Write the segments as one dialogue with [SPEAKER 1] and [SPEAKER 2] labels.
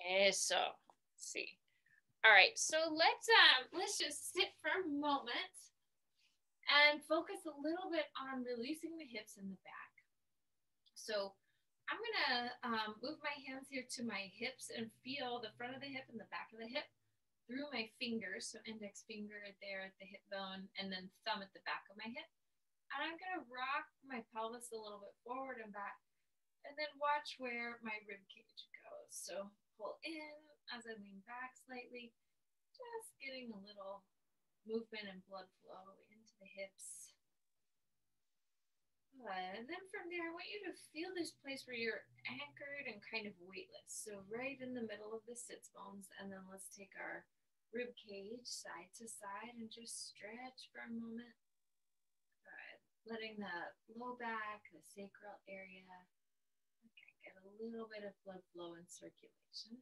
[SPEAKER 1] Eso. Sí. All right, so let's just sit for a moment and focus a little bit on releasing the hips and the back. So I'm gonna move my hands here to my hips and feel the front of the hip and the back of the hip through my fingers. So index finger there at the hip bone and then thumb at the back of my hip. And I'm gonna rock my pelvis a little bit forward and back and then watch where my rib cage goes. So pull in as I lean back slightly, just getting a little movement and blood flow into the hips. Good. And then from there, I want you to feel this place where you're anchored and kind of weightless. So right in the middle of the sits bones. And then let's take our rib cage side to side and just stretch for a moment. Good. Letting the low back, the sacral area, get a little bit of blood flow and circulation.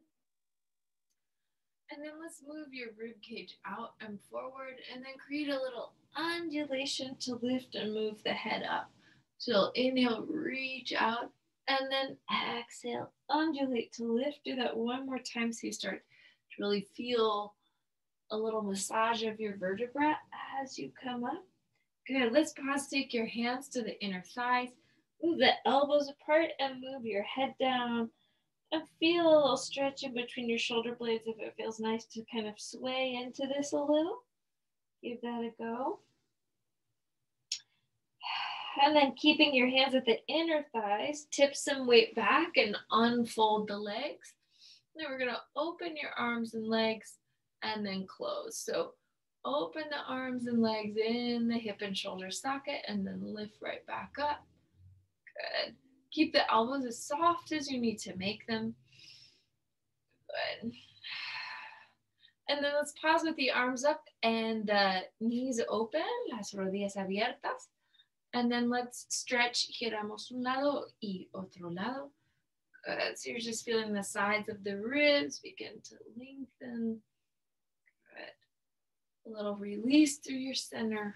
[SPEAKER 1] And then let's move your rib cage out and forward and then create a little undulation to lift and move the head up. So inhale, reach out, and then exhale, undulate to lift. Do that one more time so you start to really feel a little massage of your vertebra as you come up. Good. Let's pause. Take your hands to the inner thighs. Move the elbows apart and move your head down. And feel a little stretch in between your shoulder blades if it feels nice to kind of sway into this a little. Give that a go. And then keeping your hands at the inner thighs, tip some weight back and unfold the legs. Then we're going to open your arms and legs and then close. So open the arms and legs in the hip and shoulder socket and then lift right back up. Good. Keep the elbows as soft as you need to make them. Good. And then let's pause with the arms up and the knees open, las rodillas abiertas. And then let's stretch, giramos un lado y otro lado. Good. So you're just feeling the sides of the ribs begin to lengthen. Good. A little release through your center.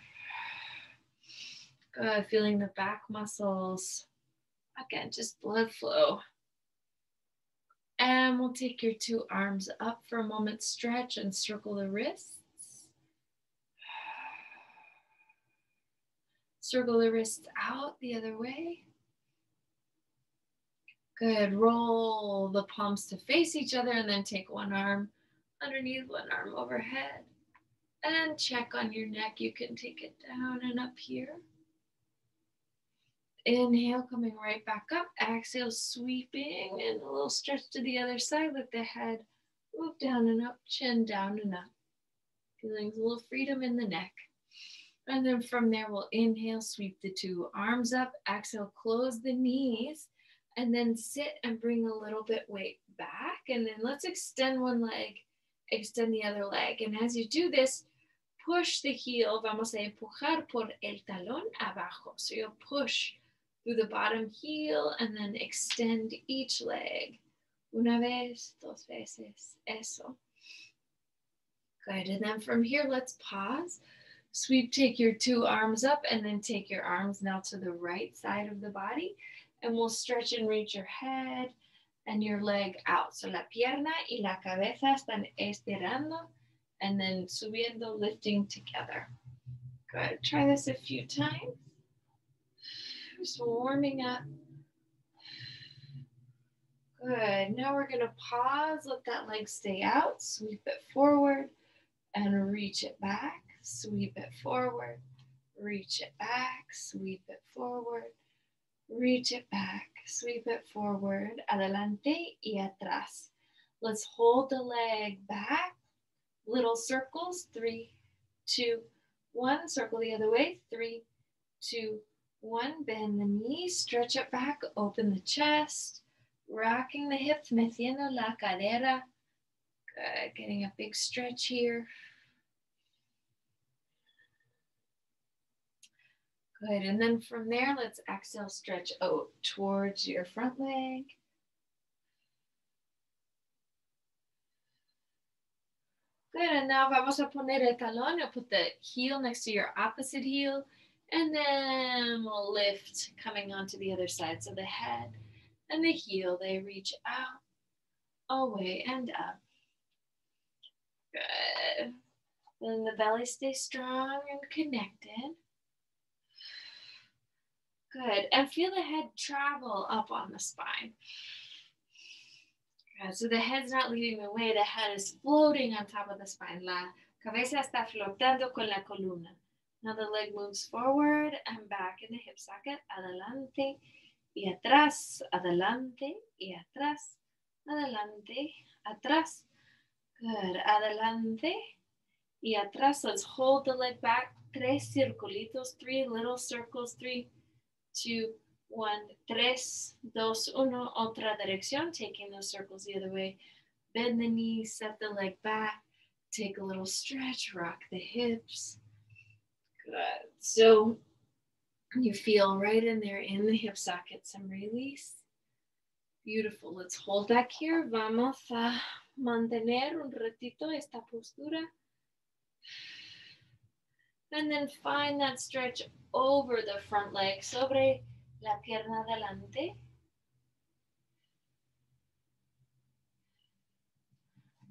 [SPEAKER 1] Good. Feeling the back muscles. Again, just blood flow. And we'll take your two arms up for a moment, stretch and circle the wrists. Circle the wrists out the other way. Good. Roll the palms to face each other and then take one arm underneath, one arm overhead. And check on your neck. You can take it down and up here. Inhale, coming right back up. Exhale, sweeping and a little stretch to the other side. Let the head move down and up, chin down and up. Feeling a little freedom in the neck. And then from there, we'll inhale, sweep the two arms up. Exhale, close the knees. And then sit and bring a little bit weight back. And then let's extend one leg, extend the other leg. And as you do this, push the heel. Vamos a empujar por el talón abajo. So you'll push through the bottom heel and then extend each leg. Una vez, dos veces. Eso. Good. And then from here, let's pause. Sweep, take your two arms up and then take your arms now to the right side of the body. And we'll stretch and reach your head and your leg out. So la pierna y la cabeza están estirando and then subiendo, lifting together. Good. Try this a few times. Just warming up. Good. Now we're going to pause. Let that leg stay out. Sweep it forward and reach it back. Sweep it forward. Reach it back. Sweep it forward. Reach it back, sweep it forward, adelante y atrás. Let's hold the leg back, little circles, 3, 2, 1. Circle the other way, 3, 2, 1. Bend the knees, stretch it back, open the chest, rocking the hips, meciendo la cadera. Good, getting a big stretch here. Good, and then from there, let's exhale, stretch out towards your front leg. Good, and now vamos a poner el talón. You'll put the heel next to your opposite heel, and then we'll lift, coming onto the other side. So the head and the heel, they reach out. away and up. Good. Then the belly stays strong and connected. Good. And feel the head travel up on the spine. Good. So the head's not leading the way. The head is floating on top of the spine. La cabeza está flotando con la columna. Now the leg moves forward and back in the hip socket. Adelante y atrás. Adelante y atrás. Adelante, atrás. Good. Adelante y atrás. Let's hold the leg back. 3 circulitos, 3 little circles. 3, 2, 1, 3, 2, 1. Otra dirección. Taking those circles the other way. Bend the knees, set the leg back. Take a little stretch, rock the hips. Good. So you feel right in there in the hip socket some release. Beautiful. Let's hold back here. Vamos a mantener un ratito esta postura. And then find that stretch over the front leg, sobre la pierna delante.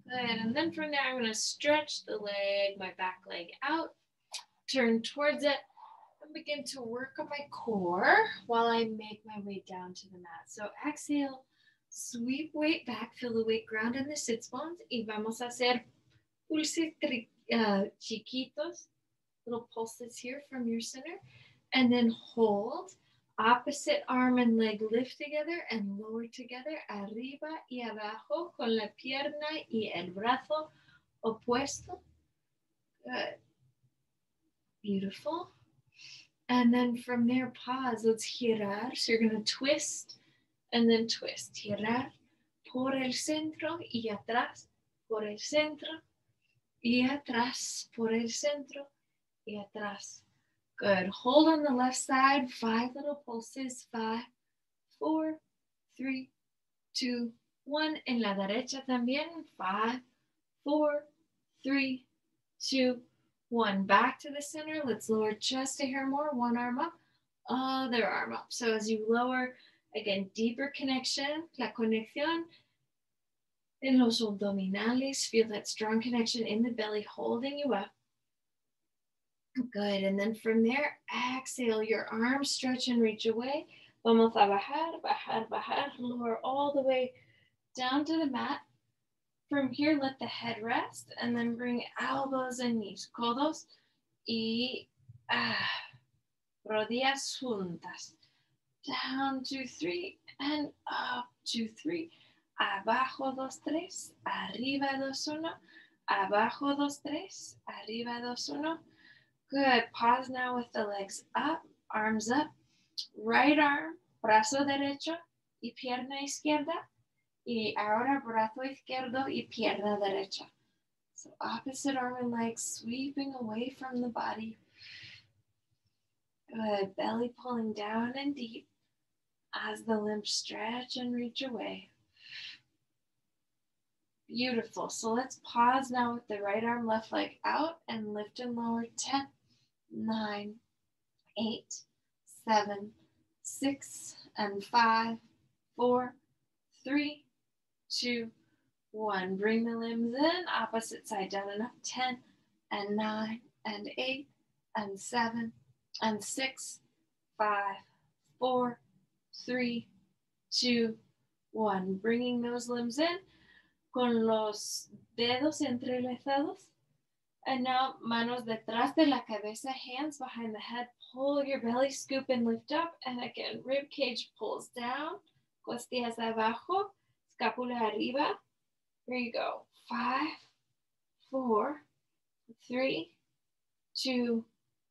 [SPEAKER 1] Good. And then from there, I'm going to stretch the leg, my back leg out, turn towards it, and begin to work on my core while I make my way down to the mat. So exhale, sweep weight back, feel the weight ground in the sits bones, y vamos a hacer pulses chiquitos, little pulses here from your center, and then hold. Opposite arm and leg lift together and lower together, arriba y abajo con la pierna y el brazo opuesto. Good. Beautiful. And then from there, pause. Let's girar. So you're going to twist and then twist. Girar por el centro y atrás, por el centro y atrás, por el centro y atrás. Good. Hold on the left side. 5 little pulses. 5, 4, 3, 2, 1. En la derecha también. 5, 4, 3, 2, 1. Back to the center. Let's lower just a hair more. One arm up, other arm up. So as you lower, again, deeper connection. La conexión en los abdominales. Feel that strong connection in the belly holding you up. Good. And then from there, exhale, your arms stretch and reach away. Vamos a bajar, bajar, bajar. Lower all the way down to the mat. From here, let the head rest and then bring elbows and knees. Codos y rodillas juntas. Down, 2, 3, and up, 2, 3. Abajo, 2, 3. Arriba, 2, 1. Abajo, 2, 3. Arriba, 2, 1. Good. Pause now with the legs up, arms up. Right arm, brazo derecho y pierna izquierda. Y ahora brazo izquierdo y pierna derecha. So opposite arm and legs sweeping away from the body. Good. Belly pulling down and deep as the limbs stretch and reach away. Beautiful. So let's pause now with the right arm, left leg out and lift and lower. 10, 9, 8, 7, 6, and 5, 4, 3, 2, 1. Bring the limbs in, opposite side down and up. 10, and 9, and 8, and 7, and 6, 5, 4, 3, 2, 1. Bringing those limbs in con los dedos entrelazados. And now, manos detrás de la cabeza, hands behind the head. Pull your belly, scoop and lift up. And again, rib cage pulls down. Costillas abajo. Scapula arriba. Here you go. 5, 4, 3, 2,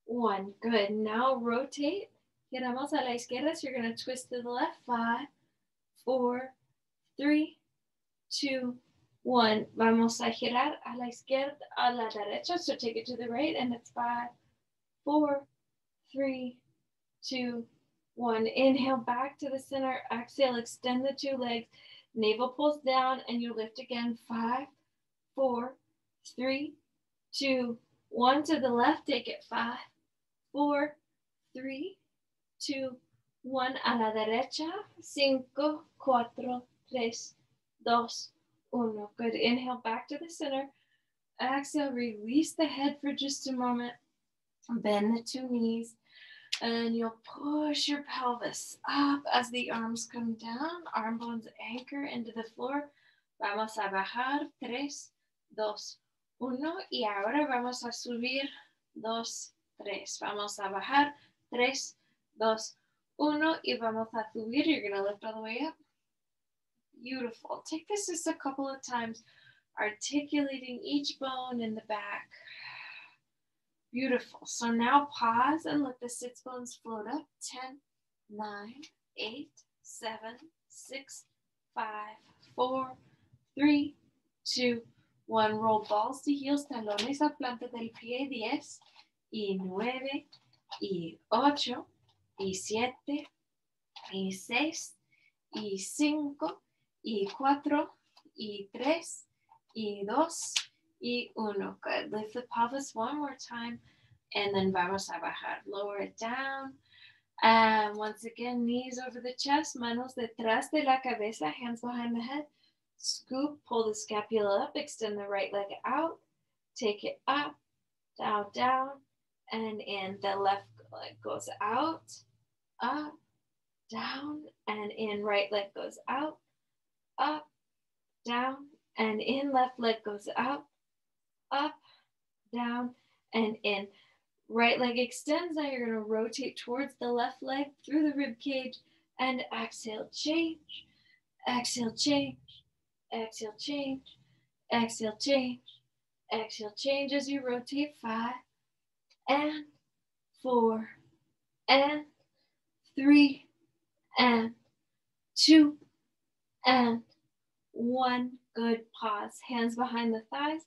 [SPEAKER 1] 1. Good. Now rotate. Giramos a la izquierda. So you're going to twist to the left. 5, 4, 3, 2, 1. Vamos a girar a la izquierda, a la derecha. So take it to the right, and it's 5, 4, 3, 2, 1. Inhale back to the center. Exhale, extend the 2 legs. Navel pulls down, and you lift again. 5, 4, 3, 2, 1. To the left, take it. 5, 4, 3, 2, 1. A la derecha. 5, 4, 3, 2, uno. Good. Inhale back to the center. Exhale, release the head for just a moment. Bend the two knees. And you'll push your pelvis up as the arms come down. Arm bones anchor into the floor. Vamos a bajar. 3, 2, 1. Y ahora vamos a subir. 2, 3. Vamos a bajar. 3, 2, 1. Y vamos a subir. You're going to lift all the way up. Beautiful. Take this just a couple of times, articulating each bone in the back. Beautiful. So now pause and let the sits bones float up. 10, 9, 8, 7, 6, 5, 4, 3, 2, 1. Roll balls to heels, talones a planta del pie. 10, y 9, y 8, y 7, y 6, y 5, y 4, y 3, y 2, y 1. Good. Lift the pelvis one more time, and then vamos a bajar. Lower it down. And once again, knees over the chest, manos detrás de la cabeza, hands behind the head. Scoop, pull the scapula up, extend the right leg out, take it up, down, down, and in. The left leg goes out, up, down, and in. Right leg goes out, up, down, and in. Left leg goes out, up, down, and in. Right leg extends. Now you're going to rotate towards the left leg through the rib cage and exhale, change, exhale, change, exhale, change, exhale, change, exhale, change as you rotate. 5 and 4 and 3 and 2 and 1. Good. Pause. Hands behind the thighs.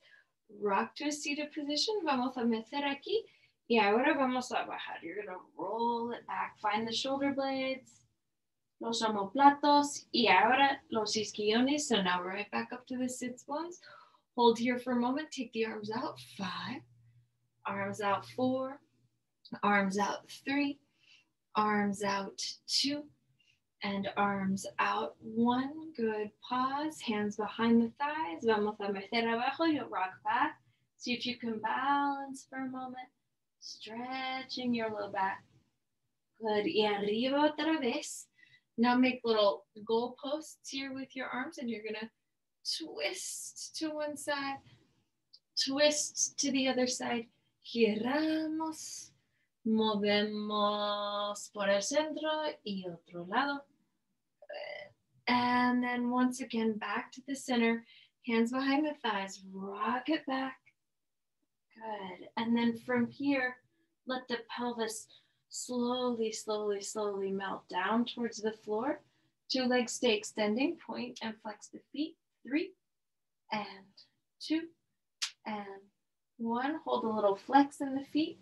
[SPEAKER 1] Rock to a seated position. Vamos a meter aquí. Y ahora vamos a bajar. You're going to roll it back. Find the shoulder blades, los omoplatos, y ahora los isquiones. So now right back up to the sits bones. Hold here for a moment. Take the arms out. 5. Arms out. 4. Arms out. 3. Arms out. 2. And arms out. 1. Good. Pause. Hands behind the thighs. Vamos a meter abajo. You'll rock back. See if you can balance for a moment. Stretching your low back. Good. Y arriba otra vez. Now make little goalposts here with your arms, and you're going to twist to one side, twist to the other side. Giramos, movemos por el centro y otro lado. Good. And then once again, back to the center. Hands behind the thighs. Rock it back. Good. And then from here, let the pelvis slowly, slowly, slowly melt down towards the floor. 2 legs stay extending. Point and flex the feet. 3 and 2 and 1. Hold a little flex in the feet.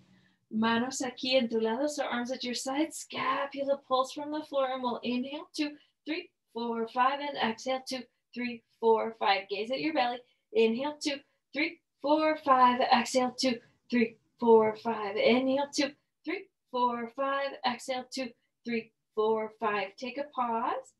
[SPEAKER 1] Manos aquí en tu lado, so arms at your side. Scapula pulls from the floor, and we'll inhale. 2, 3, 4, 5, and exhale. 2, 3, 4, 5. Gaze at your belly. Inhale. 2, 3, 4, 5. Exhale. 2, 3, 4, 5. Inhale. 2, 3, 4, 5. Exhale. 2, 3, 4, 5. Take a pause.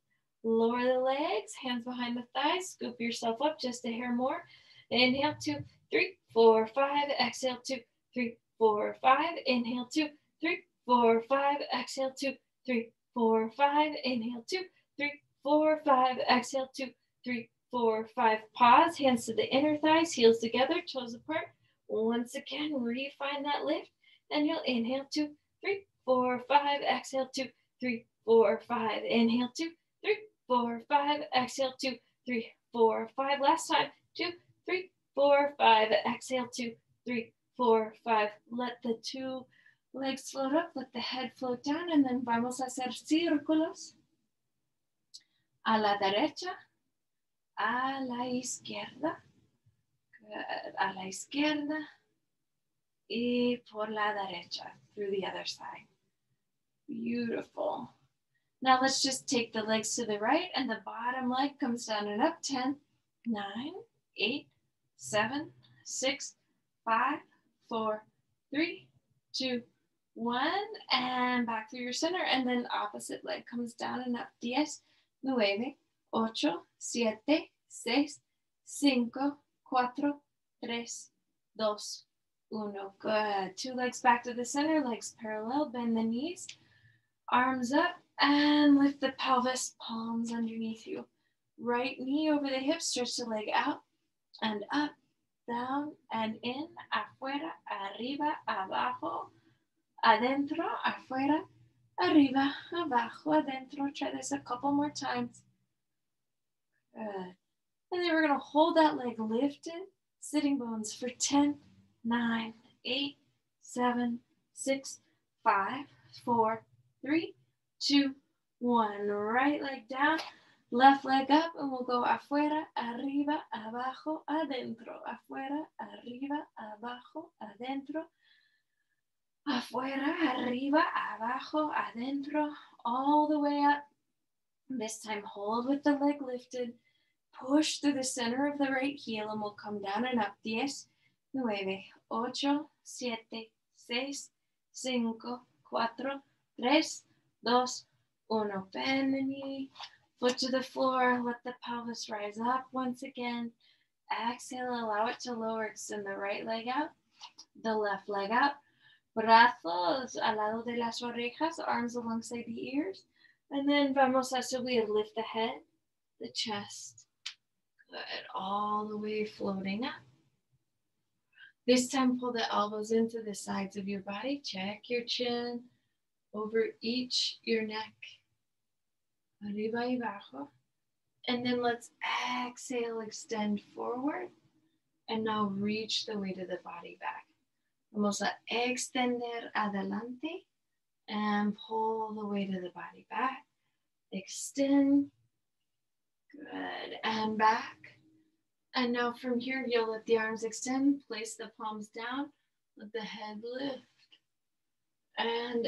[SPEAKER 1] Lower the legs. Hands behind the thighs. Scoop yourself up just a hair more. Inhale. 2, 3, 4, 5. Exhale. 2, 3, 4, 5. Inhale. 2, 3, 4, 5. Exhale. 2, 3, 4, 5. Inhale. 2, 3, 4, 5. Exhale. 2, 3, 4, 5. Pause. Hands to the inner thighs. Heels together. Toes apart. Once again, refine that lift. And you'll inhale. 2, 3, 4, 5. Exhale. 2, 3, 4, 5. Inhale. 2, 3, 4, 5. Exhale. 2, 3, 4, 5. Last time. 2, 3, 4, 5. Exhale. 2, 3, 4, 5. Let the 2 legs float up. Let the head float down. And then vamos a hacer círculos. A la derecha. A la izquierda. Good. A la izquierda. Y por la derecha. Through the other side. Beautiful. Now let's just take the legs to the right, and the bottom leg comes down and up. 10, 9, 8, 7, 6, 5, 4, 3, 2, 1. And back through your center. And then opposite leg comes down and up. 10, 9, 8, 7, 6, 5, 4, 3, 2, 1. Good. 2 legs back to the center, legs parallel, bend the knees, arms up, and lift the pelvis, palms underneath you. Right knee over the hips, stretch the leg out and up, down and in, afuera, arriba, abajo, adentro, afuera, arriba, abajo, adentro. Try this a couple more times. Good. And then we're going to hold that leg lifted, sitting bones for 10, 9, 8, 7, 6, 5, 4, 3, 2, 1. Right leg down, left leg up, and we'll go afuera, arriba, abajo, adentro. Afuera, arriba, abajo, adentro. Afuera, arriba, abajo, adentro. All the way up. This time, hold with the leg lifted. Push through the center of the right heel, and we'll come down and up. 10, 9, 8, 7, 6, 5, 4, 3, 2, 1. Bend the knee, foot to the floor. Let the pelvis rise up once again. Exhale, allow it to lower. Extend the right leg out, the left leg out. Brazos al lado de las orejas, arms alongside the ears. And then vamos a subir. Lift the head, the chest. Good. All the way floating up. This time, pull the elbows into the sides of your body. Check your chin over your neck. Arriba y abajo. And then let's exhale, extend forward. And now reach the weight of the body back. Vamos a extender adelante and pull the weight of the body back. Extend. Good. And back. And now from here, you'll let the arms extend, place the palms down, let the head lift. And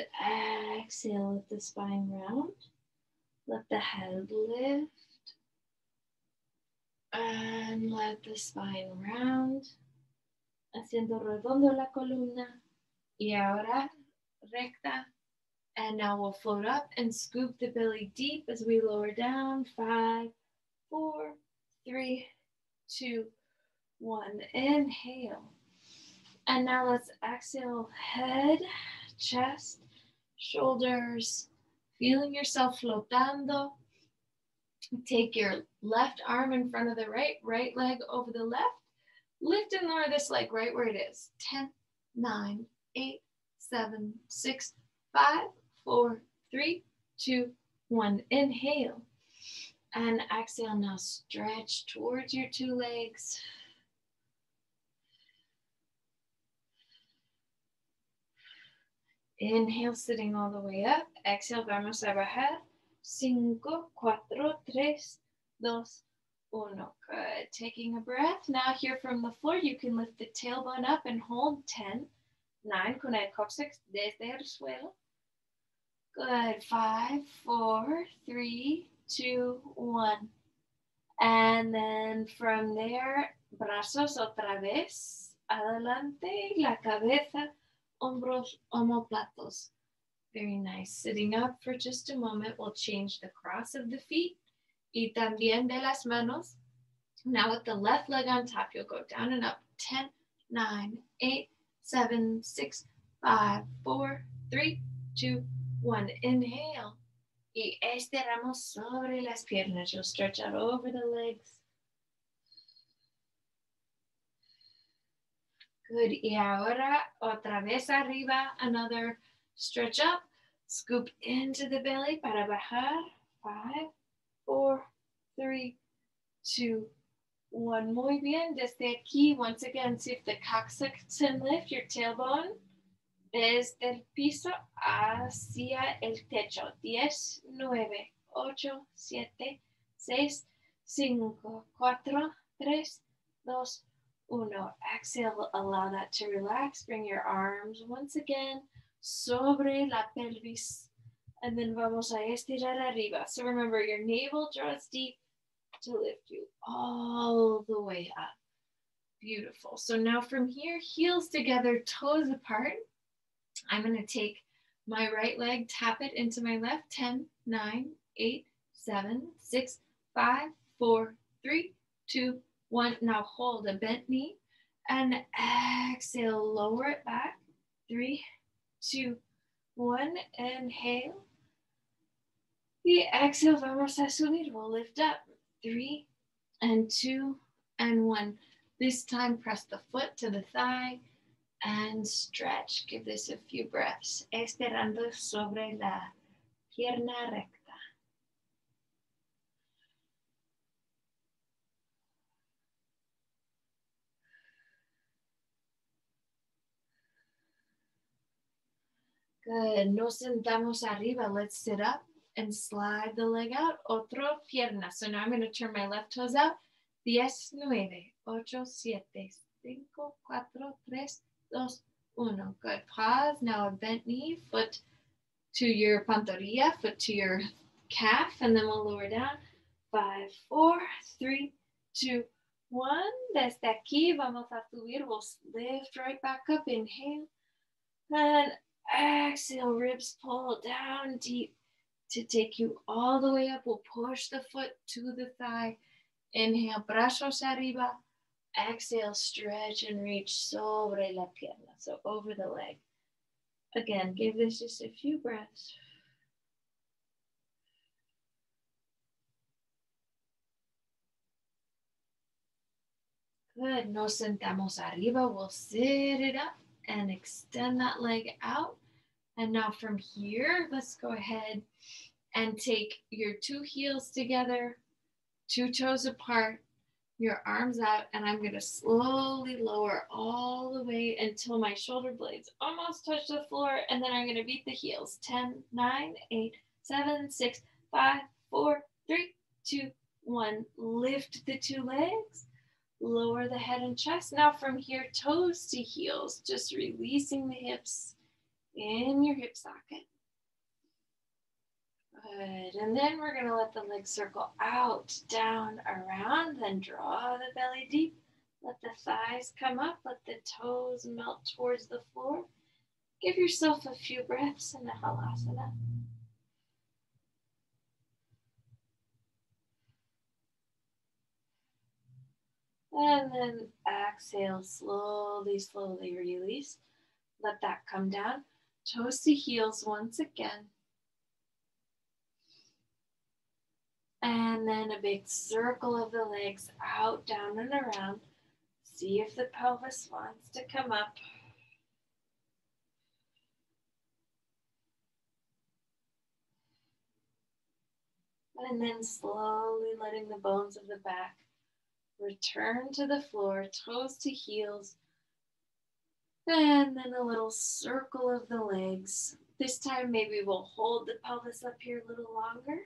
[SPEAKER 1] exhale, let the spine round. Let the head lift. And let the spine round. Haciendo redondo la columna. Y ahora recta. And now we'll float up and scoop the belly deep as we lower down. 5, 4, 3, 2, 1. Inhale. And now let's exhale. Head, chest, shoulders. Feeling yourself flotando. Take your left arm in front of the right leg over the left. Lift and lower this leg right where it is. 10, 9, 8, 7, 6, 5, 4, 3, 2, 1. Inhale. And exhale, now stretch towards your 2 legs. Inhale, sitting all the way up. Exhale, vamos a bajar. 5, 4, 3, 2, 1. Good. Taking a breath. Now here from the floor, you can lift the tailbone up and hold. 10, 9, con el cóccix desde el suelo. Good. 5, 4, 3, 2, 1. And then from there, brazos otra vez. Adelante, la cabeza, hombros, omoplatos. Very nice. Sitting up for just a moment, we'll change the cross of the feet y también de las manos. Now with the left leg on top, you'll go down and up. 10, 9, 8, 7, 6, 5, 4, 3, 2, 1. Inhale. Y estiramos sobre las piernas. You'll stretch out over the legs. Good. Y ahora otra vez arriba. Another stretch up. Scoop into the belly para bajar. 5, 4, 3, 2, 1. Muy bien. Desde aquí, once again, see if the coccyx can lift your tailbone. Desde el piso hacia el techo. 10, 9, 8, 7, 6, 5, 4, 3, 2, 1. Exhale, allow that to relax. Bring your arms once again sobre la pelvis. And then vamos a estirar arriba. So remember, your navel draws deep to lift you all the way up. Beautiful. So now from here, heels together, toes apart. I'm going to take my right leg, tap it into my left. 10, 9, 8, 7, 6, 5, 4, 3, 2, One, now hold a bent knee and exhale, lower it back. 3, 2, 1, inhale. Y exhale, vamos a subir. We'll lift up. 3, and 2, and 1. This time, press the foot to the thigh and stretch. Give this a few breaths. Estirando sobre la pierna recta. Good. Nos sentamos arriba. Let's sit up and slide the leg out. Otro pierna. So now I'm going to turn my left toes out. 10, 9, 8, 7, 5, 4, 3, 2, 1. Good. Pause. Now a bent knee, foot to your pantorrilla, foot to your calf, and then we'll lower down. 5, 4, 3, 2, 1. Desde aquí vamos a subir. We'll lift right back up. Inhale. And exhale, ribs pull down deep to take you all the way up. We'll push the foot to the thigh. Inhale, brazos arriba. Exhale, stretch and reach sobre la pierna, so over the leg. Again, give this just a few breaths. Good. Nos sentamos arriba. We'll sit it up and extend that leg out. And now from here, let's go ahead and take your 2 heels together, 2 toes apart, your arms out, and I'm going to slowly lower all the way until my shoulder blades almost touch the floor, and then I'm going to beat the heels. 10, 9, 8, 7, 6, 5, 4, 3, 2, 1. Lift the 2 legs. Lower the head and chest. Now from here, toes to heels, just releasing the hips in your hip socket. Good. And then we're going to let the legs circle out, down, around, then draw the belly deep. Let the thighs come up. Let the toes melt towards the floor. Give yourself a few breaths in a halasana. And then exhale, slowly, slowly release. Let that come down. Toes to heels once again. And then a big circle of the legs out, down, and around. See if the pelvis wants to come up. And then slowly letting the bones of the back return to the floor, toes to heels. And then a little circle of the legs. This time maybe we'll hold the pelvis up here a little longer.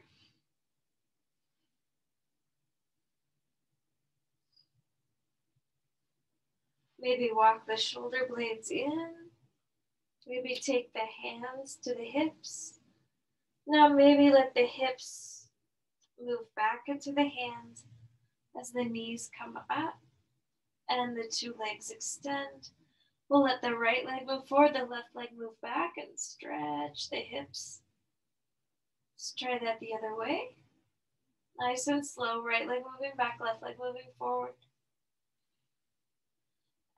[SPEAKER 1] Maybe walk the shoulder blades in. Maybe take the hands to the hips. Now maybe let the hips move back into the hands as the knees come up and the 2 legs extend. We'll let the right leg move forward, the left leg move back, and stretch the hips. Let's try that the other way. Nice and slow, right leg moving back, left leg moving forward.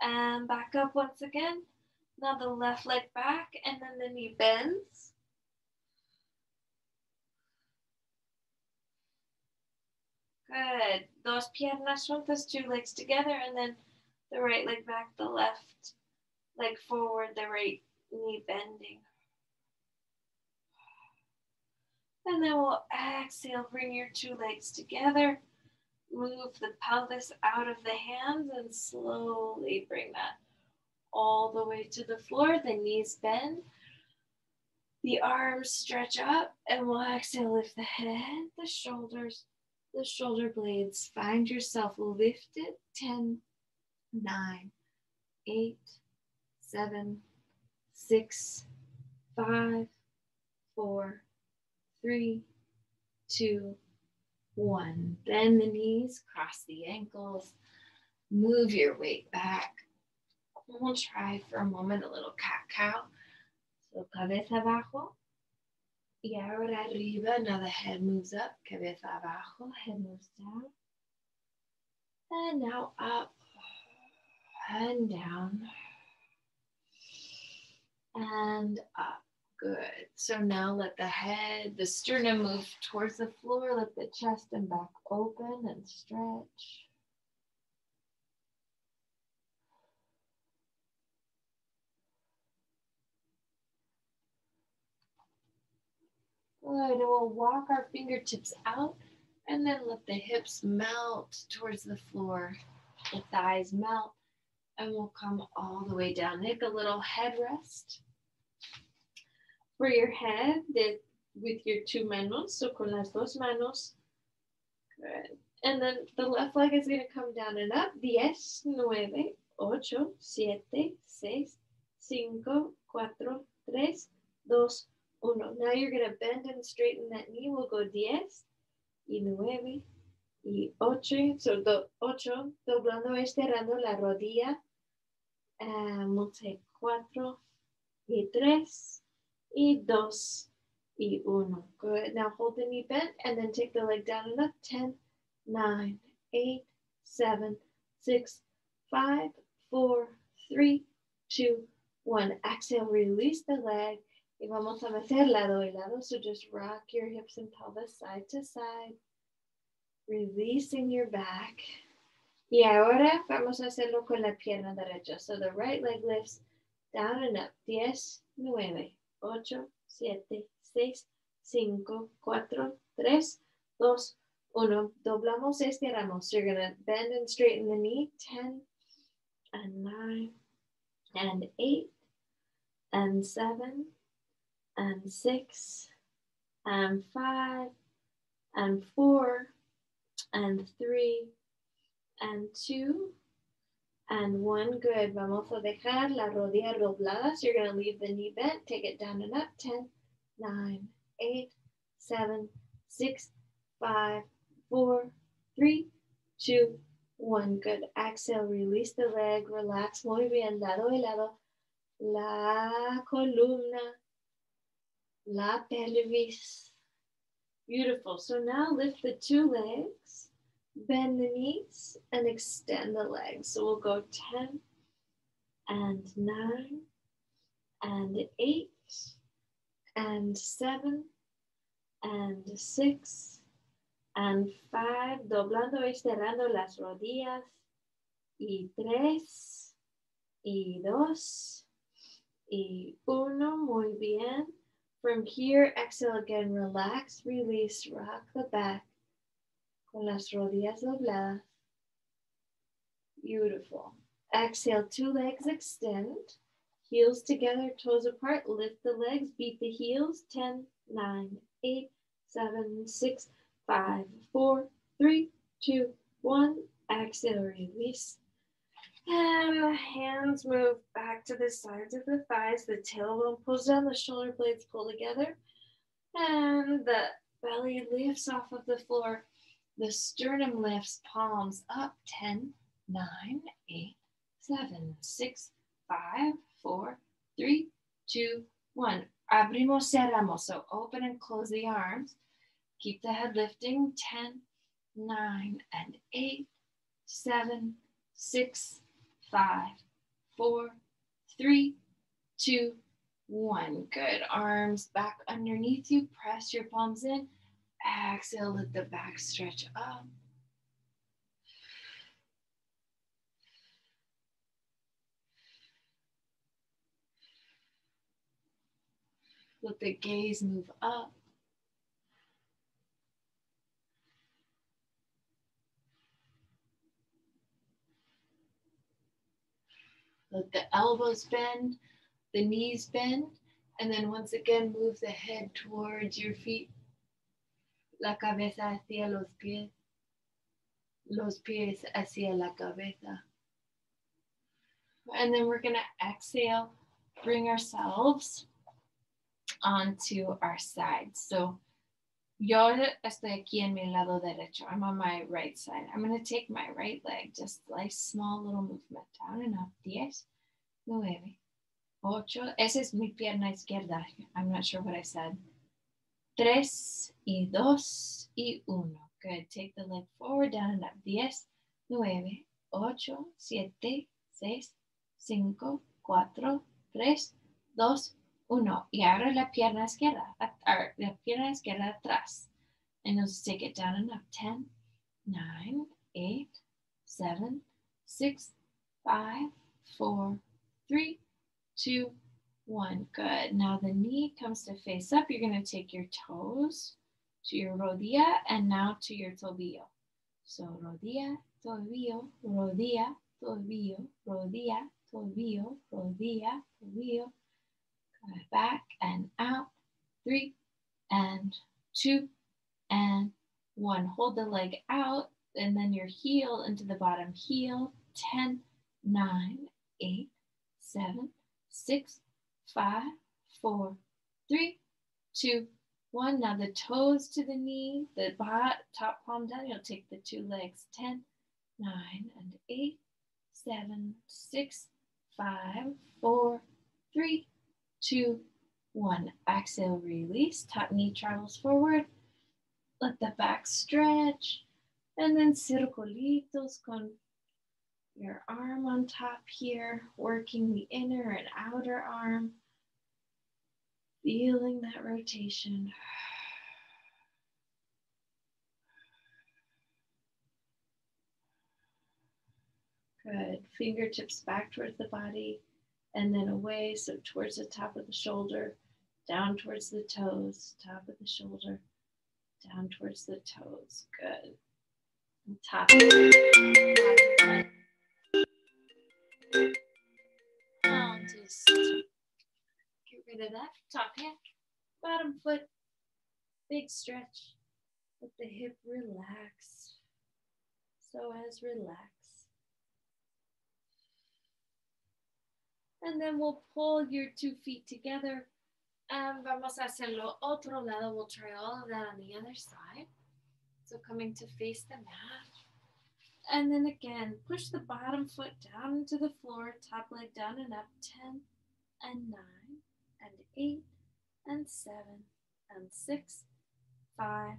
[SPEAKER 1] And back up once again. Now the left leg back, and then the knee bends. Good. Dos piernas juntas, 2 legs together, and then the right leg back, the left leg forward, the right knee bending. And then we'll exhale, bring your 2 legs together. Move the pelvis out of the hands and slowly bring that all the way to the floor. The knees bend. The arms stretch up, and we'll exhale, lift the head, the shoulders, the shoulder blades. Find yourself lifted. 10, 9, 8, 7, 6, 5, 4, 3, 2, 1. Bend the knees, cross the ankles, move your weight back. We'll try for a moment a little cat-cow. So cabeza abajo. Y ahora arriba. Now the head moves up. Cabeza abajo. Head moves down. And now up and down and up. Good. So now let the head, the sternum move towards the floor. Let the chest and back open and stretch. Good. And we'll walk our fingertips out and then let the hips melt towards the floor. The thighs melt and we'll come all the way down. Take a little head rest. For your head, with your two manos, so con las dos manos. Good. And then the left leg is going to come down and up. 10, 9, 8, 7, 6, 5, 4, 3, 2, 1. Now you're going to bend and straighten that knee. We'll go 10, y 9, y 8. So 8, doblando, estirando la rodilla. And we'll take 4, y 3, y 2, y 1. Good. Now hold the knee bent and then take the leg down and up. 10, 9, 8, 7, 6, 5, 4, 3, 2, 1. Exhale, release the leg. Y vamos a meter lado y lado. So just rock your hips and pelvis side to side. Releasing your back. Y ahora vamos a hacerlo con la pierna derecha. So the right leg lifts down and up. 10, 9, 8, 7, 6, 5, 4, 3, 2, 1. Doblamos, estiramos. So you're going to bend and straighten the knee. 10, and 9, and 8, and 7, and 6, and 5, and 4, and 3, and 2, and 1. Good. Vamos a dejar la rodilla doblada. So you're going to leave the knee bent. Take it down and up. 10, 9, 8, 7, 6, 5, 4, 3, 2, 1. Good. Exhale. Release the leg. Relax. Muy bien. Lado y lado. La columna. La pelvis. Beautiful. So now lift the two legs. Bend the knees and extend the legs. So we'll go 10 and 9 and 8 and 7 and 6 and 5. Doblando y cerrando las rodillas. Y 3 y 2 y 1. Muy bien. From here, exhale again. Relax, release, rock the back. Con las rodillas dobladas. Beautiful. Exhale, two legs extend. Heels together, toes apart. Lift the legs, beat the heels. 10, 9, 8, 7, 6, 5, 4, 3, 2, 1. Exhale, release. And the hands move back to the sides of the thighs. The tailbone pulls down, the shoulder blades pull together. And the belly lifts off of the floor. The sternum lifts, palms up. 10, 9, 8, 7, 6, 5, 4, 3, 2, 1. Abrimos, cerramos. So open and close the arms. Keep the head lifting. 10, 9, and 8, 7, 6, 5, 4, 3, 2, 1. Good. Arms back underneath you. Press your palms in. Exhale, let the back stretch up. Let the gaze move up. Let the elbows bend, the knees bend, and then once again move the head towards your feet. La cabeza hacia los pies hacia la cabeza. And then we're going to exhale, bring ourselves onto our sides. So yo estoy aquí en mi lado derecho. I'm on my right side. I'm going to take my right leg, just like small little movement, down and up. 10, 9, 8. Esa es mi pierna izquierda. I'm not sure what I said. 3 y 2 y 1. Good. Take the leg forward, down and up. 10, 9, 8, 7, 6, 5, 4, 3, 2, 1. Y ahora la pierna izquierda atrás. And you'll just take it down and up. 10, 9, 8, 7, 6, 5, 4, 3, 2, 1. Good. Now the knee comes to face up. You're going to take your toes to your rodilla and now to your tobillo. So rodilla, tobillo, rodilla, tobillo, rodilla, tobillo, rodilla, tobillo. Back and out. 3 and 2 and 1. Hold the leg out and then your heel into the bottom heel. 10, 9, 8, 7, 6, 5, 4, 3, 2, 1. Now the toes to the knee, the top palm down. You'll take the two legs. 10, 9, and 8, 7, 6, 5, 4, 3, 2, 1. Exhale, release. Top knee travels forward. Let the back stretch. And then circulitos con your arm on top here, working the inner and outer arm. Feeling that rotation. Good. Fingertips back towards the body and then away. So towards the top of the shoulder, down towards the toes, top of the shoulder, down towards the toes. Good. And top. And just get rid of that. Top hand, bottom foot, big stretch. Let the hip relax. So as relax. And then we'll pull your 2 feet together. And vamos a hacerlo otro lado. We'll try all of that on the other side. So coming to face the mat. And then again, push the bottom foot down into the floor, top leg down and up. 10 and 9 and 8 and 7 and 6, 5,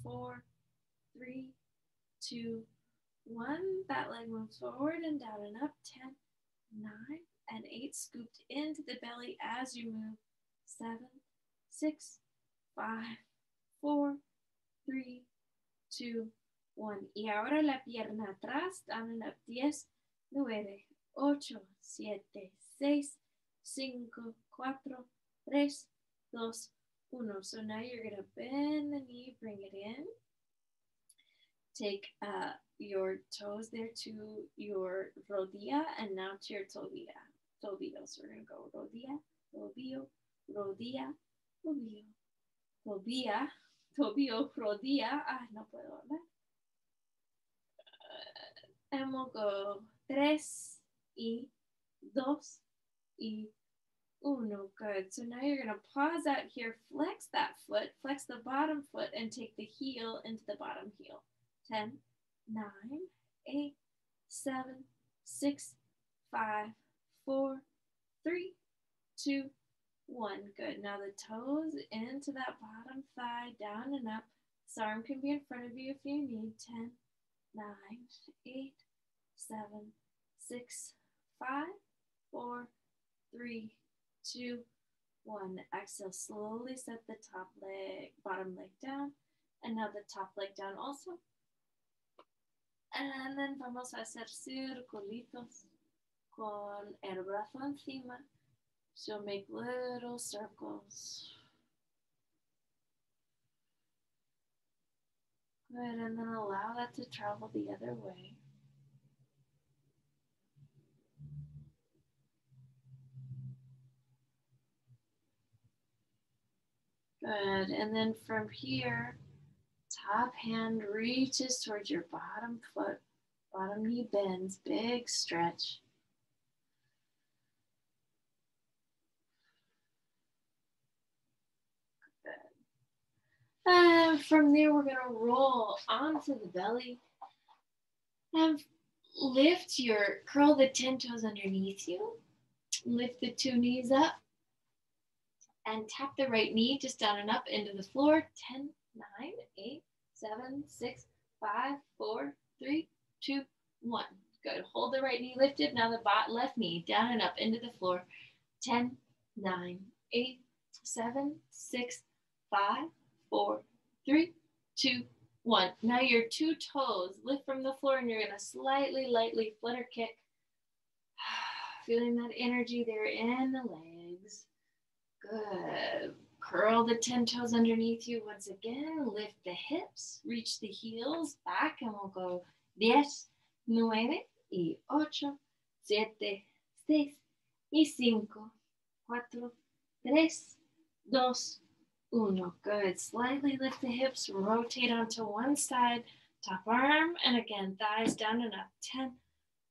[SPEAKER 1] 4, 3, 2, 1. That leg moves forward and down and up. 10, 9, and 8. Scooped into the belly as you move. 7, 6, 5, 4, 3, 2, 1. Y ahora la pierna atrás, down and up. 10, 9, 8, 7, 6, 5, 4, 3, 2, 1. So now you're going to bend the knee, bring it in. Take your toes there to your rodilla and now to your tobillo. So we're going to go rodilla, tobillo, rodilla, tobillo, tobilla, tobillo, rodilla. No puedo hablar. And we'll go 3 y 2 y 1. Good. So now you're going to pause out here, flex that foot, flex the bottom foot, and take the heel into the bottom heel. 10, 9, 8, 7, 6, 5, 4, 3, 2, 1. Good. Now the toes into that bottom thigh, down and up. This arm can be in front of you if you need. 10, 9, 8, 7, 6, 5, 4, 3, 2, 1. Exhale, slowly set the top leg, bottom leg down. And now the top leg down also. And then vamos a hacer circulitos con el brazo encima. So make little circles. Good, and then allow that to travel the other way. Good, and then from here, top hand reaches towards your bottom foot, bottom knee bends, big stretch. Good. And from there, we're going to roll onto the belly and curl the 10 toes underneath you. Lift the 2 knees up and tap the right knee just down and up into the floor. 10, 9, 8, 7, 6, 5, 4, 3, 2, 1. Good. Hold the right knee lifted. Now the left knee down and up into the floor. 10, 9, 8, 7, 6, 5, 4, 3, 2, 1. Now your 2 toes lift from the floor and you're going to slightly, lightly flutter kick. Feeling that energy there in the legs. Good. Curl the 10 toes underneath you once again. Lift the hips. Reach the heels back and we'll go 10, 9, y 8, 7, 6, y 5, 4, 3, 2, 1. Good. Slightly lift the hips. Rotate onto one side. Top arm. And again, thighs down and up. 10,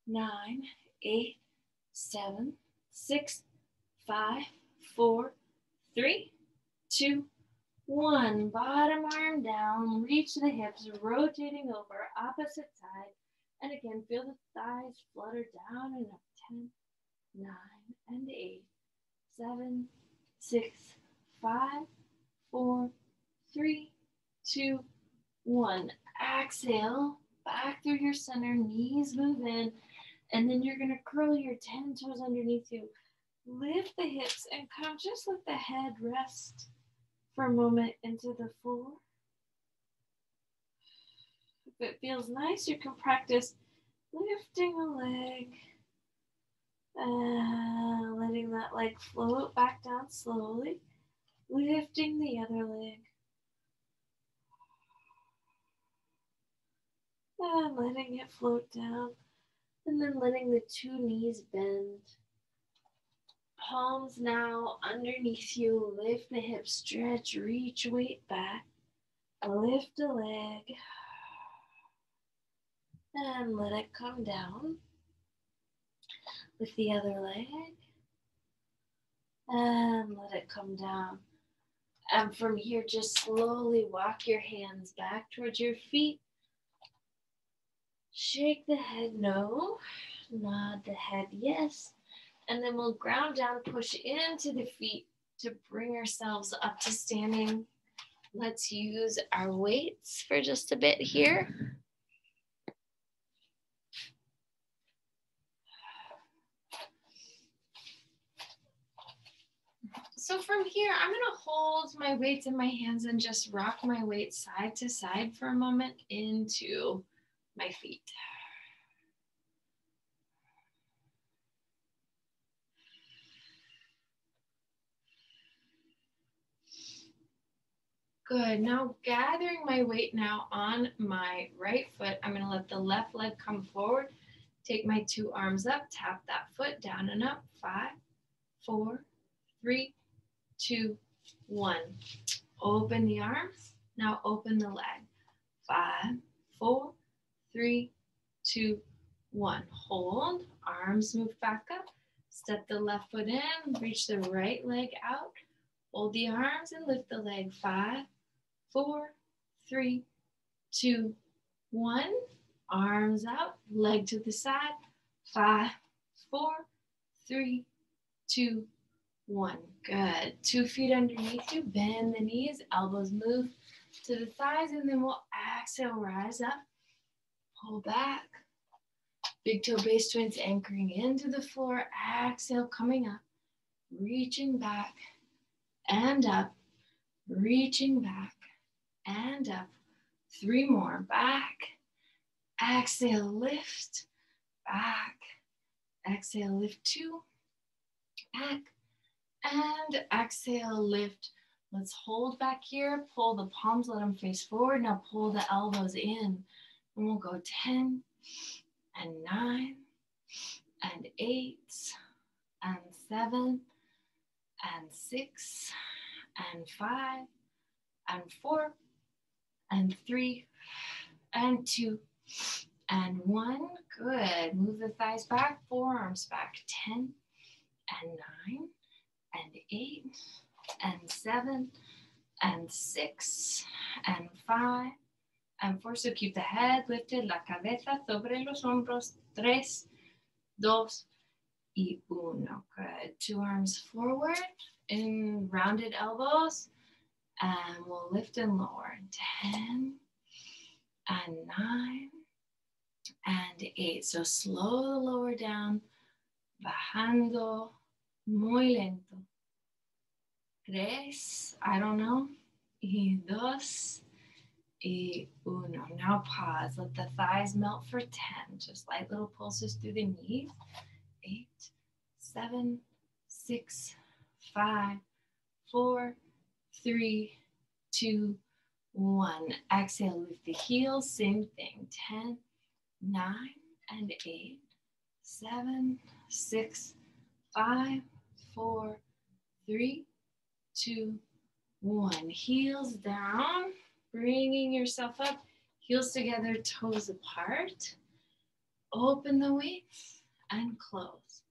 [SPEAKER 1] 9, 8, 7, 6, 5, 4, 3, 2, 1. Bottom arm down. Reach the hips. Rotating over. Opposite side. And again, feel the thighs flutter down and up. 10, 9, and 8, 7, 6, 5, 4, 3, 2, 1. Exhale. Back through your center. Knees move in. And then you're going to curl your 10 toes underneath you. Lift the hips and come. Just let the head rest for a moment into the floor. If it feels nice, you can practice lifting a leg and letting that leg float back down slowly. Lifting the other leg. And letting it float down. And then letting the 2 knees bend. Palms now underneath you. Lift the hips, stretch, reach weight back. Lift a leg. And let it come down. Lift the other leg. And let it come down. And from here, just slowly walk your hands back towards your feet. Shake the head no. Nod the head yes. And then we'll ground down, push into the feet to bring ourselves up to standing. Let's use our weights for just a bit here. So from here, I'm going to hold my weights in my hands and just rock my weight side to side for a moment into my feet. Good. Now gathering my weight now on my right foot, I'm going to let the left leg come forward. Take my 2 arms up, tap that foot down and up. 5, 4, 3, 2, 1. Open the arms. Now open the leg. 5, 4, 3, 2, 1. Hold. Arms move back up. Step the left foot in. Reach the right leg out. Hold the arms and lift the leg. 5, 4, 3, 2, 1. Arms out. Leg to the side. 5, 4, 3, 2, 1. Good. 2 feet underneath you. Bend the knees. Elbows move to the thighs. And then we'll exhale. Rise up. Pull back. Big toe base twins anchoring into the floor. Exhale. Coming up. Reaching back. And up. Reaching back. And up. 3 more. Back. Exhale. Lift. Back. Exhale. Lift 2. Back. And exhale, lift. Let's hold back here. Pull the palms, let them face forward. Now pull the elbows in. And we'll go 10 and 9 and 8 and 7 and 6 and 5 and 4 and 3 and 2 and 1. Good. Move the thighs back, forearms back. 10 and 9 and 8 and 7 and 6 and 5 and 4. So keep the head lifted, la cabeza sobre los hombros. 3, 2, y 1. Good. 2 arms forward in rounded elbows. And we'll lift and lower. 10 and 9 and and 8. So slow the lower down, bajando muy lento. 3, I don't know, y 2, y 1. Now pause, let the thighs melt for 10. Just light little pulses through the knees. 8, 7, 6, 5, 4, 3, 2, 1. Exhale, lift the heels, same thing. 10, 9, and 8, 7, 6, 5, 4, 3, 2, 1. Heels down, bringing yourself up, heels together, toes apart. Open the weights and close.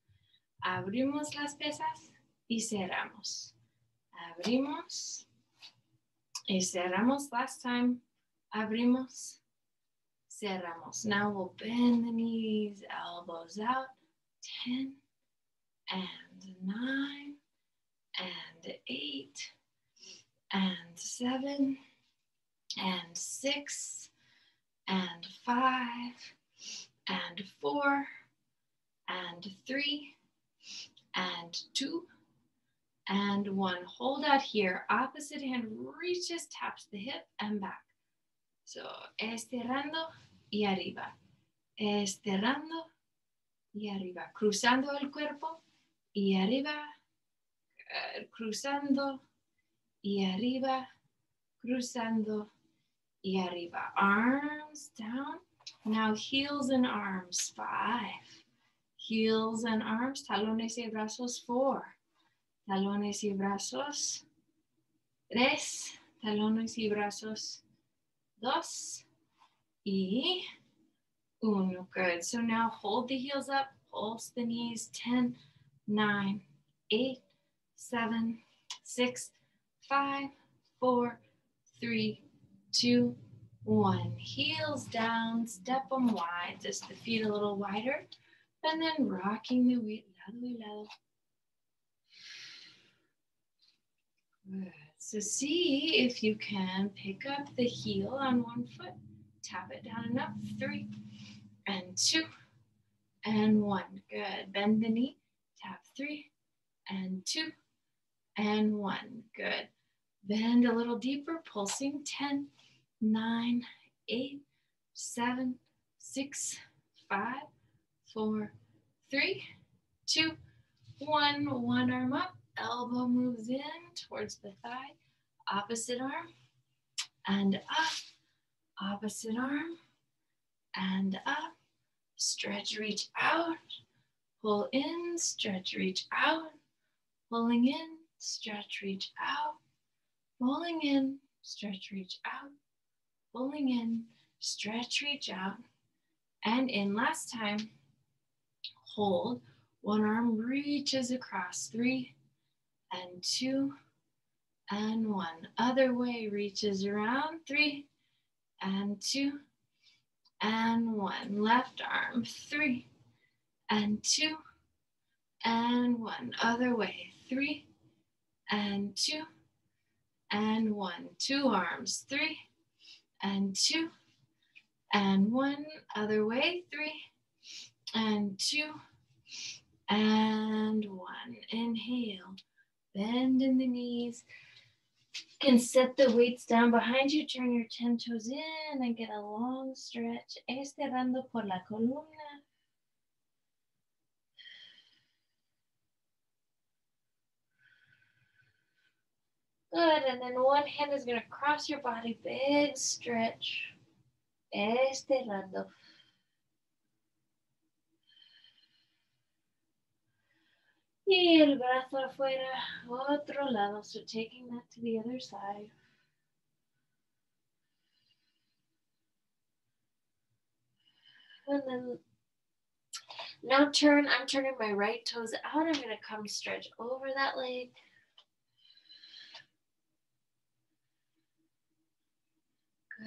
[SPEAKER 1] Abrimos las pesas y cerramos. Abrimos y cerramos. Last time, abrimos, cerramos. Now we'll bend the knees, elbows out. 10 and 9 and 8 and 7 and 6 and 5 and 4 and 3 and 2 and 1. Hold out here. Opposite hand reaches, taps the hip and back. So estirando y arriba. Estirando y arriba. Cruzando el cuerpo y arriba. Cruzando y arriba. Cruzando y arriba. Arms down. Now heels and arms. 5. Heels and arms. Talones y brazos. 4. Talones y brazos. 3. Talones y brazos. 2. Y 1. Good. So now hold the heels up. Pulse the knees. 10, 9, 8, 7, 6, 5, 4, 3, 2, 1. Heels down. Step them wide. Just the feet a little wider. And then rocking the weight lado y lado. Good. So see if you can pick up the heel on one foot, tap it down and up. 3 and 2 and 1. Good. Bend the knee, tap 3 and 2 and 1. Good. Bend a little deeper, pulsing. 10, 9, 8, 7, 6, 5, 4, 3, 2, 1. One arm up. Elbow moves in towards the thigh. Opposite arm and up. Opposite arm and up. Stretch, reach out. Pull in, stretch, reach out. Pulling in, stretch, reach out. Pulling in, stretch, reach out. Pulling in, stretch, reach out. And in. Last time. Hold. One arm reaches across. 3 and 2 and 1. Other way reaches around. 3 and 2 and 1. Left arm. 3 and 2 and 1. Other way. 3 and 2 and 1. Two arms. 3 and 2 and 1. Other way. 3 and 2 and 1. Inhale. Bend in the knees. You can set the weights down behind you. Turn your 10 toes in and get a long stretch. Estirando por la columna. Good. And then one hand is going to cross your body. Big stretch. Estirando. Y el brazo afuera, otro lado. So taking that to the other side. And then now turn. I'm turning my right toes out. I'm going to come stretch over that leg.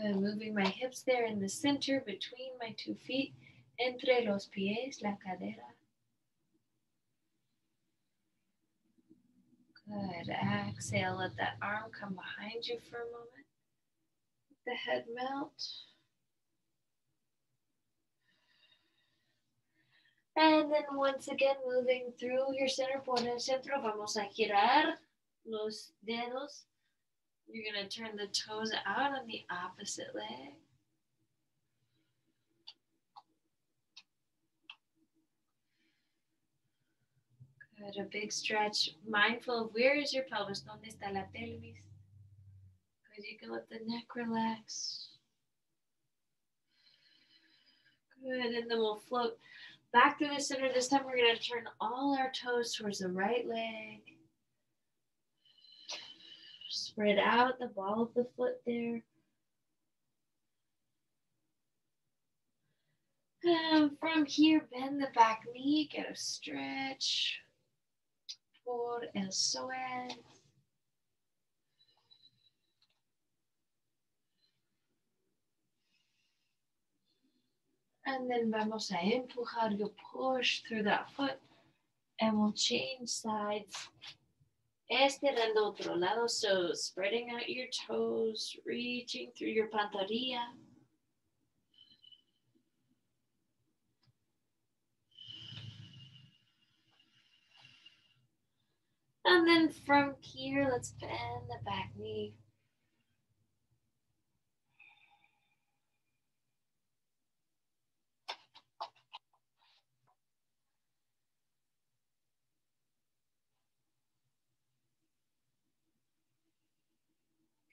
[SPEAKER 1] Good. Moving my hips there in the center between my 2 feet. Entre los pies, la cadera. Good. Exhale, let that arm come behind you for a moment. Let the head melt. And then once again, moving through your center por el centro, vamos a girar los dedos. You're going to turn the toes out on the opposite leg. Good, a big stretch. Mindful of where is your pelvis, donde está la pelvis. Good, you can let the neck relax. Good, and then we'll float back to the center. This time we're going to turn all our toes towards the right leg. Spread out the ball of the foot there. And from here, bend the back knee, get a stretch por el psoas. And then vamos a empujar, you push through that foot, and we'll change sides. Estirando otro lado, so spreading out your toes, reaching through your pantorrilla. And then from here, let's bend the back knee.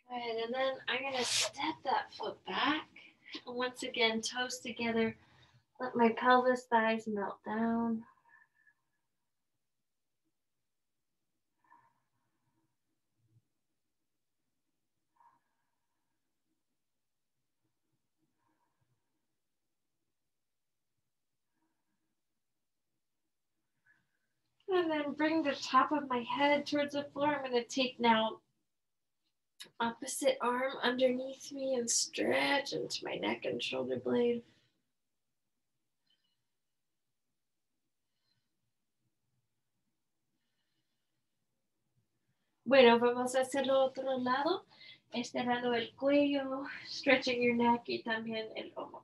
[SPEAKER 1] Good, and then I'm going to step that foot back. And once again, toes together. Let my pelvis, thighs melt down. And then bring the top of my head towards the floor. I'm going to take now opposite arm underneath me and stretch into my neck and shoulder blade. Bueno, vamos a hacerlo otro lado, estirando el cuello, stretching your neck y también el omoplata.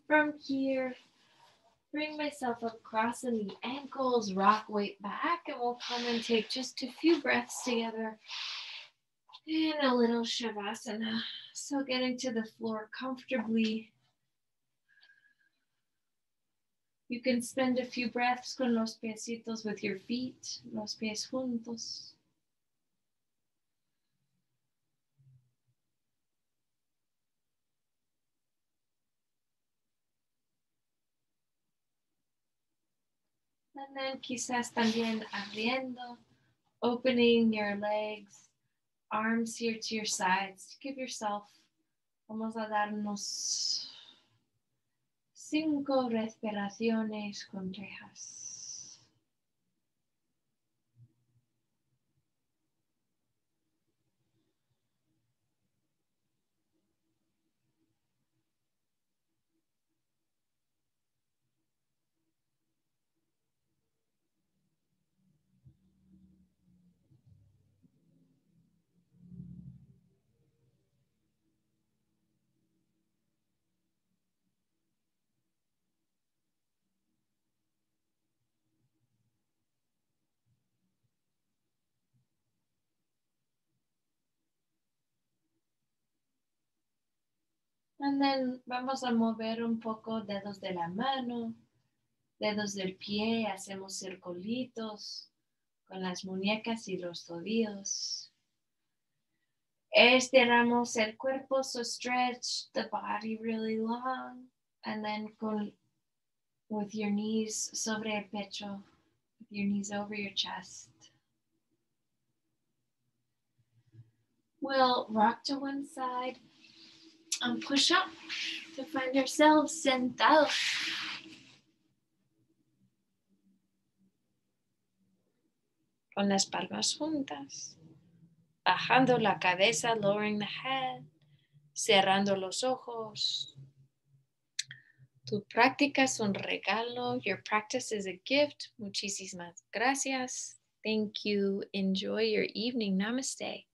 [SPEAKER 1] From here, bring myself across in the ankles, rock weight back, and we'll come and take just a few breaths together in a little Shavasana. So getting to the floor comfortably. You can spend a few breaths con los piecitos with your feet, los pies juntos. And then quizás también abriendo, opening your legs, arms here to your sides. Give yourself, vamos a darnos 5 respiraciones complejas. And then vamos a mover un poco dedos de la mano, dedos del pie, hacemos circulitos con las muñecas y los tobillos. Estiramos el cuerpo, so stretch the body really long, and then with your knees sobre el pecho, with your knees over your chest. We'll rock to one side and push up to find ourselves sentados. Con las palmas juntas, bajando la cabeza, lowering the head, cerrando los ojos. Tu práctica es un regalo. Your practice is a gift. Muchísimas gracias. Thank you. Enjoy your evening. Namaste.